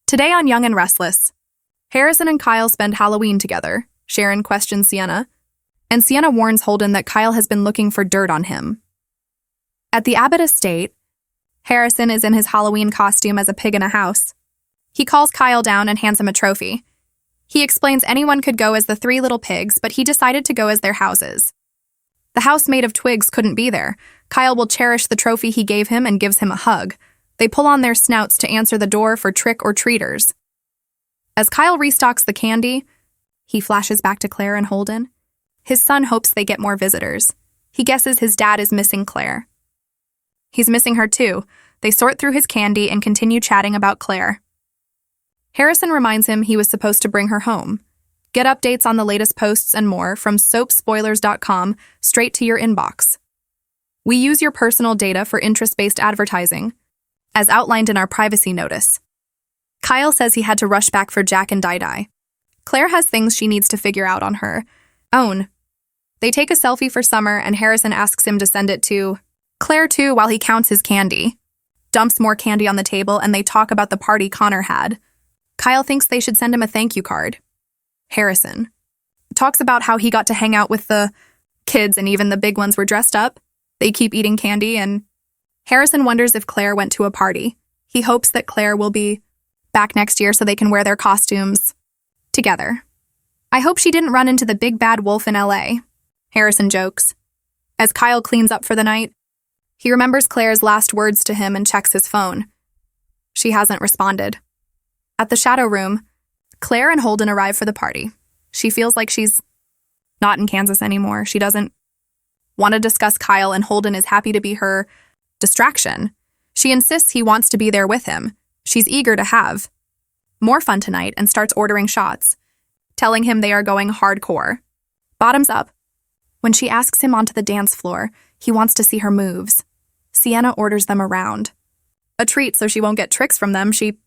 Today on Young and Restless, Harrison and Kyle spend Halloween together. Sharon questions Sienna, and Sienna warns Holden that Kyle has been looking for dirt on him. At the Abbott estate, Harrison is in his Halloween costume as a pig in a house. He calls Kyle down and hands him a trophy. He explains anyone could go as the three little pigs, but he decided to go as their houses. The house made of twigs couldn't be there. Kyle will cherish the trophy he gave him and gives him a hug. They pull on their snouts to answer the door for trick-or-treaters. As Kyle restocks the candy, he flashes back to Claire and Holden. His son hopes they get more visitors. He guesses his dad is missing Claire. He's missing her too. They sort through his candy and continue chatting about Claire. Harrison reminds him he was supposed to bring her home. Get updates on the latest posts and more from soapspoilers.com straight to your inbox. We use your personal data for interest-based advertising, as outlined in our privacy notice. Kyle says he had to rush back for Jack and Di-Di. Claire has things she needs to figure out on her own. They take a selfie for Summer, and Harrison asks him to send it to Claire too while he counts his candy. Dumps more candy on the table, and they talk about the party Connor had. Kyle thinks they should send him a thank you card. Harrison talks about how he got to hang out with the kids and even the big ones were dressed up. They keep eating candy, and Harrison wonders if Claire went to a party. He hopes that Claire will be back next year so they can wear their costumes together. I hope she didn't run into the big bad wolf in LA, Harrison jokes. As Kyle cleans up for the night, he remembers Claire's last words to him and checks his phone. She hasn't responded. At the shadow room, Claire and Holden arrive for the party. She feels like she's not in Kansas anymore. She doesn't want to discuss Kyle, and Holden is happy to be her distraction. She insists he wants to be there with him. She's eager to have more fun tonight and starts ordering shots, telling him they are going hardcore. Bottoms up. When she asks him onto the dance floor, he wants to see her moves. Sienna orders them around. A treat so she won't get tricks from them. She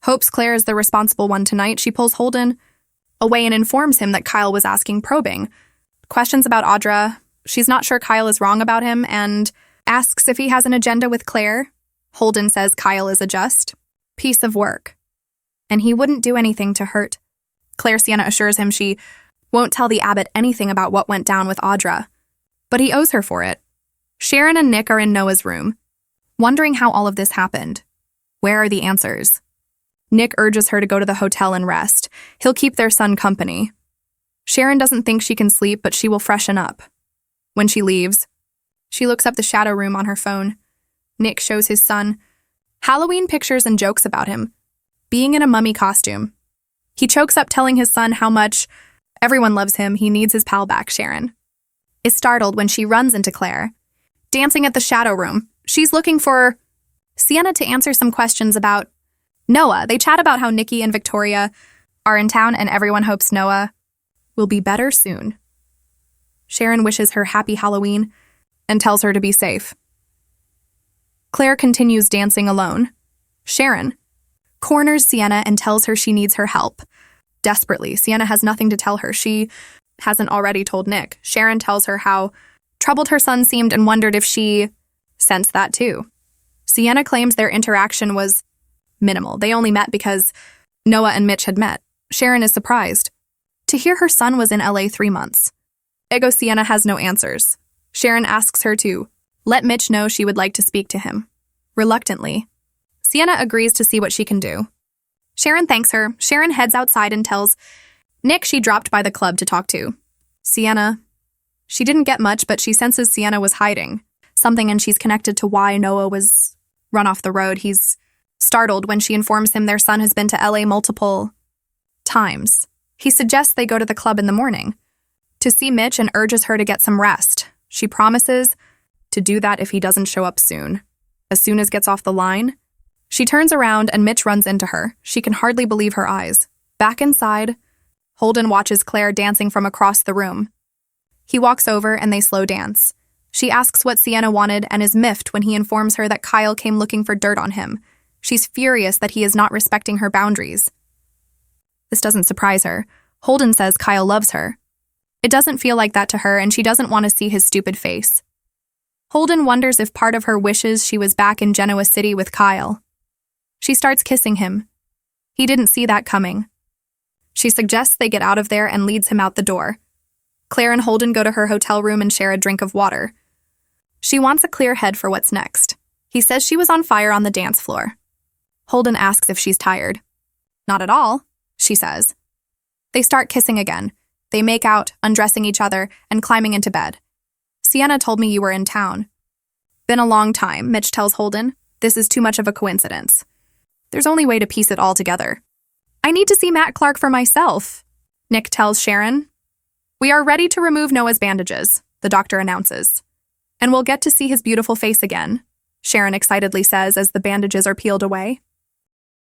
hopes Claire is the responsible one tonight. She pulls Holden away and informs him that Kyle was asking probing questions about Audra. She's not sure Kyle is wrong about him and asks if he has an agenda with Claire. Holden says Kyle is a just piece of work, and he wouldn't do anything to hurt Claire. Sienna assures him she won't tell the Abbott anything about what went down with Audra, but he owes her for it. Sharon and Nick are in Noah's room, wondering how all of this happened. Where are the answers? Nick urges her to go to the hotel and rest. He'll keep their son company. Sharon doesn't think she can sleep, but she will freshen up. When she leaves, she looks up the shadow room on her phone. Nick shows his son Halloween pictures and jokes about him being in a mummy costume. He chokes up telling his son how much everyone loves him. He needs his pal back. Sharon is startled when she runs into Claire, dancing at the shadow room. She's looking for Sienna to answer some questions about Noah. They chat about how Nikki and Victoria are in town, and everyone hopes Noah will be better soon. Sharon wishes her happy Halloween and tells her to be safe. Claire continues dancing alone. Sharon corners Sienna and tells her she needs her help. Desperately, Sienna has nothing to tell her. She hasn't already told Nick. Sharon tells her how troubled her son seemed and wondered if she sensed that too. Sienna claims their interaction was minimal. They only met because Noah and Mitch had met. Sharon is surprised to hear her son was in LA 3 months. Ego Sienna has no answers. Sharon asks her to let Mitch know she would like to speak to him. Reluctantly, Sienna agrees to see what she can do. Sharon thanks her. Sharon heads outside and tells Nick she dropped by the club to talk to Sienna. She didn't get much, but she senses Sienna was hiding something, and she's connected to why Noah was run off the road. He's startled when she informs him their son has been to LA multiple times. He suggests they go to the club in the morning to see Mitch and urges her to get some rest. She promises to do that if he doesn't show up soon. As soon as gets off the line, she turns around and Mitch runs into her. She can hardly believe her eyes. Back inside, Holden watches Claire dancing from across the room. He walks over and they slow dance. She asks what Sienna wanted and is miffed when he informs her that Kyle came looking for dirt on him. She's furious that he is not respecting her boundaries. This doesn't surprise her. Holden says Kyle loves her. It doesn't feel like that to her, and she doesn't want to see his stupid face. Holden wonders if part of her wishes she was back in Genoa City with Kyle. She starts kissing him. He didn't see that coming. She suggests they get out of there and leads him out the door. Claire and Holden go to her hotel room and share a drink of water. She wants a clear head for what's next. He says she was on fire on the dance floor. Holden asks if she's tired. Not at all, she says. They start kissing again. They make out, undressing each other, and climbing into bed. Sienna told me you were in town. Been a long time, Mitch tells Holden. This is too much of a coincidence. There's only way to piece it all together. I need to see Matt Clark for myself, Nick tells Sharon. We are ready to remove Noah's bandages, the doctor announces. And we'll get to see his beautiful face again, Sharon excitedly says as the bandages are peeled away.